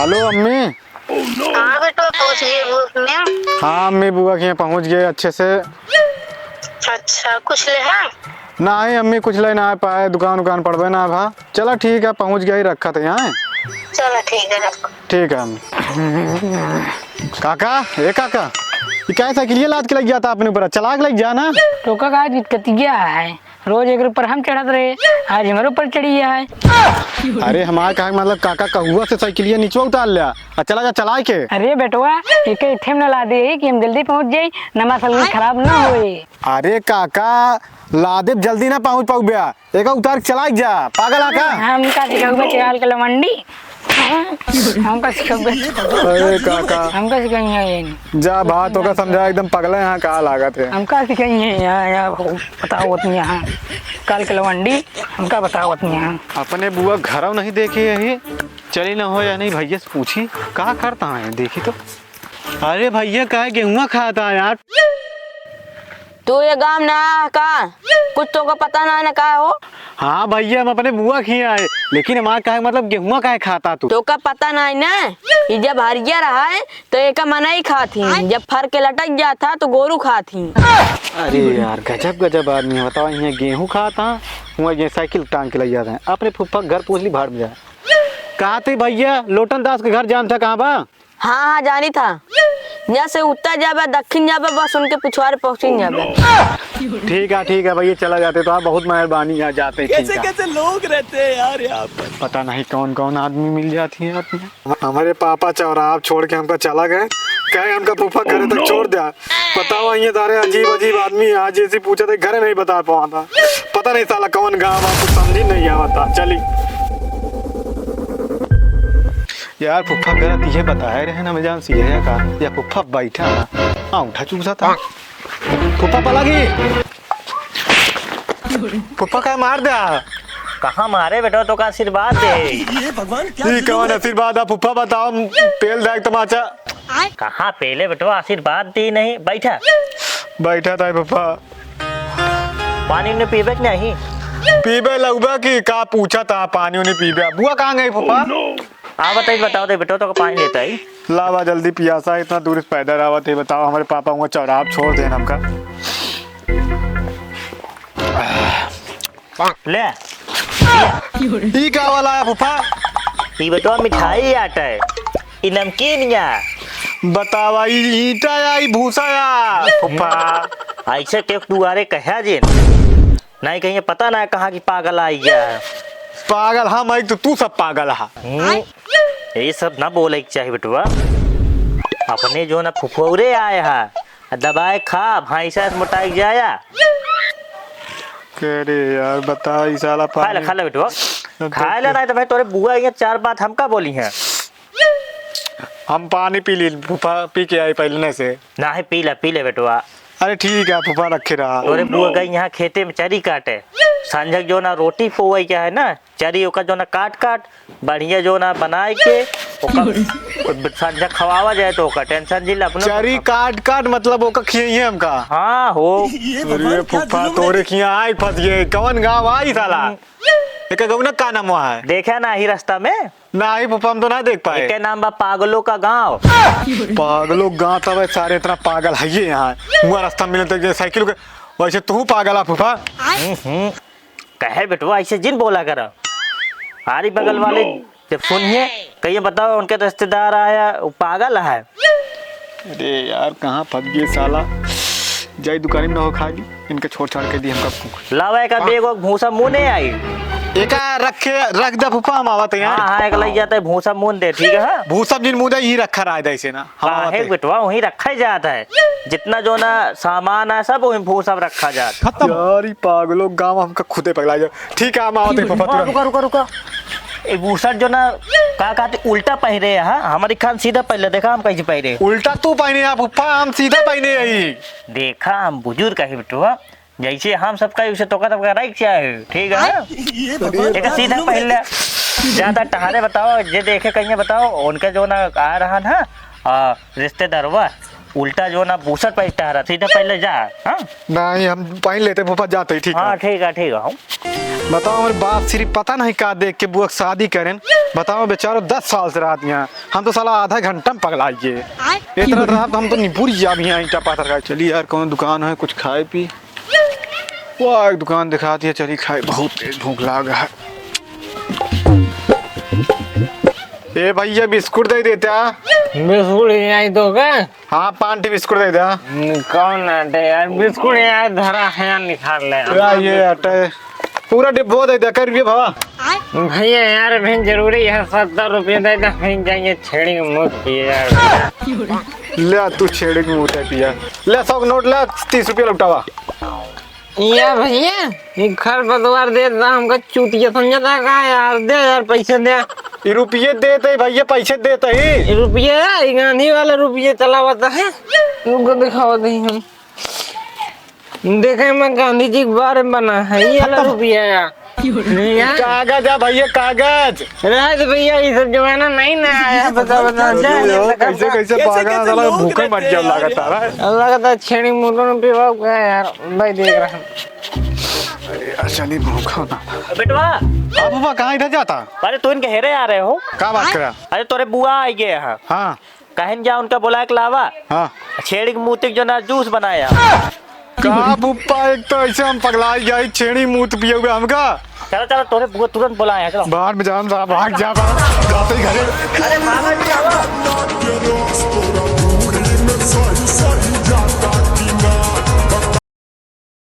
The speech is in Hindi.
हेलो अम्मी। हाँ बेटा पहुँच गए बुआ में। हाँ अम्मी, बुआ के यहाँ पहुँच गए अच्छे से। अच्छा कुछ ले है? नहीं अम्मी, कुछ ले ना पाए, दुकान पड़वे ना भा। चलो ठीक है, पहुँच गया ही, रखा था यहाँ। चलो ठीक है रखो। ठीक है अम्मी। काका, ए काका, ये क्या साइकिल लाद के लग गया था अपने ऊपर, चला के लग गया ना। तो का आज दिक्कत क्या है? रोज एक ऊपर हम चढ़त रहे, आज हमारे ऊपर चढ़ी है। अरे हमारे कहा मतलब काका कहुआ से साइकिल नीचे उतार लिया और चला जा चला के। अरे बेटवा एक इठे में ला दे कि हम जल्दी पहुंच जाए, नमा साइकिल खराब ना होए। अरे काका लादे जल्दी ना पहुंच पाऊ बया, एक उतार के चला जा, पागल आका। हम का सिखाऊंगा चाल के लवंडी, हम का सिखाऊंगा। अरे काका हम का सिखाएंगे जा बात होगा समझा, एकदम पगला यहाँ कहा लागत है। हम का सिखाएंगे यहाँ बताओ उतनी यहाँ काल के लवंडी, हम का बताओ उतनी यहाँ। अपने बुआ घर नहीं देखे यही, चली ना हो या नहीं भैया से पूछी कहा करता है देखी तो। अरे भैया कहा गेहूँ खाता है यार। तू ये गाँव ना का कुछ तो का पता ना का हो। हाँ भैया हम अपने बुआ खिए आए, लेकिन हमारा कहा मतलब गेहूँ का खाता तू तो का पता नहीं ना, ये जब हरिया रहा है तो एक मना ही खाती, जब फर के लटक जाता तो गोरू खाती। अरे यार गजब आदमी है, बताओ यहाँ गेहूँ खाता वहाँ ये साइकिल टांग के ले जाते हैं। अपने फुफ्फा घर पूछ ली भाड़ में जाए। कहा थे भैया लोटन दास के घर जान था कहाँ बा? हाँ जानी था, जैसे उत्तर जाबे दक्षिण जाबे बस उनके पिछवाड़े पहुँची जाबे। ठीक है भैया चला जाते तो आप बहुत मेहरबानी, यहाँ जाते। कैसे लोग रहते हैं यार यहाँ पर, पता नहीं कौन कौन आदमी मिल जाती है अपने। हमारे पापा चौराहा छोड़ के हमका चला गए, कहे हमका फूफा घरे तक छोड़ दिया। बताओ ये तारे अजीब आदमी आज जैसे पूछा थे घरे नहीं बता पाया था, पता नहीं साला कौन गाँव आपको समझ नहीं आता। चली यार फुफ्फा गलत ये बताए रहे ना, मैं जान सी है का या फुफ्फा बैठा ना उठा चूसा था। फुफ्पा पलागी, फुफ्पा का मार दिया। कहाँ मारे बेटा, तो का आशीर्वाद दे। ये भगवान क्या कौन आशीर्वाद है फुफ्फा बताओ, पेल देख तमाचा। कहाँ पेले बेटा, आशीर्वाद दी नहीं, बैठा था फुफ्फा। पानी ने पीबे नहीं? पीबे लगभग की का पूछा था, पानी उन्हें पीबे। बुआ कहाँ गई फुफ्पा? बताओ दे बेटा, तो पानी लेता ही लावा जल्दी पियासा, इतना दूर से पैदल आवा थे। बताओ हमारे पापा वहाँ चौराहा छोड़ देना हमका। ले ई का वाला है फुफ्फा? ये बेटा मिठाई आटा है, ये नमकीन या बतावा ईटा या भूसा या फुफ्पा? ऐसे के दुआरे कहा जे नहीं कहीं पता ना कहाँ की पागल आई गया। पागल हम आई तो तू सब पागल है। ये सब ना बोले चाहिए बेटवा, अपने जो ना फुफौरे आए हैं दबाए खा भैंसा से मोटाई जाया। अरे यार बता ई साला खा ले बेटवा, खा ले नहीं तो भाई तोरे बुआ ये चार बात हमका बोली है। हम पानी पी ली फुफा, पी के आई पहले से। नहीं पी ले बेटवा। अरे ठीक है फुफा रखे रहा। तोरे बुआ गई यहाँ खेते में चरी काटे, संझक जो ना रोटी पोई क्या है ना चरी ओका जो ना काट बढ़िया जो ना बनाए के संझक खवावा जाए तो ओका टेंशन जिला अपने चरी काट मतलब ओका खियाई है हमका। हाँ हो। अरे फुफा तोरे खिया आई फंस गए, कौन गाँव आई साला? एक गाँव ना का नाम है? देखा ना ही रास्ता में ना ही फुफा हम तो ना देख पाए। के नाम बा पागलों का गाँव। पागलों गाँव तब सारे इतना पागल है ये यहाँ हुआ रास्ता मिलते साइकिल के, वैसे तू पागल है फुफा। कहे बेटवा ऐसे जिन बोला कर, आरी बगल वाले जब सुनिए कहिए बताओ उनके रिश्तेदार आया वो पागल है। अरे यार कहाँ फंस गए साला, जाई दुकान में ना हो खा ली, इनके छोड़ छाड़ के दी हमका। लावा का बेग भूसा मुँह नहीं आई, एक रख दे फुफा हम आवत हैं। हाँ एक लग जाता है भूसा मुँह दे, ठीक है भूसा जिन मुँह यही रखा रहा है ऐसे ना। है बेटवा वहीं रखा ही जाता है, जितना जो ना सामान है सब वहीं भूसा रखा जाता है। यार पागलों गाँव हमका खुदे पगला जाए। ठीक है हम आवत हैं फुफा। रुका ये बूसट जो ना का कहते उल्टा पहरे है, हमारी खान सीधा पहले देखा हम कैसे पहरे। उल्टा तू पहने हैं फुफा, हम सीधा पहने यही। देखा हम बुजुर्ग कहे बेटवा, जैसे हम सबका उसे तो का राइट चाहे, ठीक है एक सीधा पहले ज्यादा टहारे बताओ जे देखे कहीं बताओ उनका जो ना आ रहा ना रिश्तेदार हुआ उल्टा जो ना बूसट पे टहरा सीधा पहले जा। हाँ नहीं हम पहन लेते फूफा जाते ही ठीक हाँ है। ठीक है हूँ। बताओ हमारे बाप सिर्फ पता नहीं का देख के बुआ शादी करें। बताओ बेचारो 10 साल से रात यहाँ, हम तो साला आधा घंटा में पगलाइए इतना रात हम तो निपुर जा भी यहाँ ईटा पाथर खाए। चलिए यार कौन दुकान है कुछ खाए पी। वाह एक दुकान दिखाती है, चलिए खाए, बहुत तेज भूख लगा है। ए भैया बिस्कुट दे देता। बिस्कुट यही दो का? हाँ 5 बिस्कुट दे दे। कौन आटे यार बिस्कुट यार धरा है निकाल ले ये अटे पूरा डिब्बो दे दे कर रुपये भावा। भैया यार भी जरूरी है 70 रुपये दे दे फिर जाइए छेड़ी मुँह पिए यार। ले तू छेड़े की मुँह पिया ले 100 का नोट ले 30 रुपये लौटावा। या भैया ये खरपतवार दे दा हमको चूतिया समझता का यार दे यार पैसे दे। ये रुपये देते भैया पैसे देते ही रुपये ये गांधी वाला रुपये चलावता है उनको दिखावा दे हम देखे मैं गांधी जी के बारे में बना है ये वाला रुपया यार। कागज है भैया कागज। राज भैया ये सब जमाना नहीं ना आया बता कैसे कैसे पागा साला भूखे मर जा लगातार। लगता छेड़ी मुंडों में पीवा गया यार भाई देख रहा हूँ। अरे चलिए भूखा ना। बेटवा हाँ पापा कहाँ इधर जाता? अरे तू इनके हेरे आ रहे हो? क्या बात करा? अरे तोरे बुआ आई गए यहाँ। हाँ कहन जा उनका बोला के लावा हाँ छेड़ी के मूतिक जो ना जूस बनाया। कहा पुप्पा एक तो ऐसे हम पगला गए छेड़ी मुँह पिए हुए हमका। चलो चलो तोरे बुआ तुरंत बुलाया चलो। बाहर में जान भाग जा जाते ही घरे। अरे मामा जी आओ।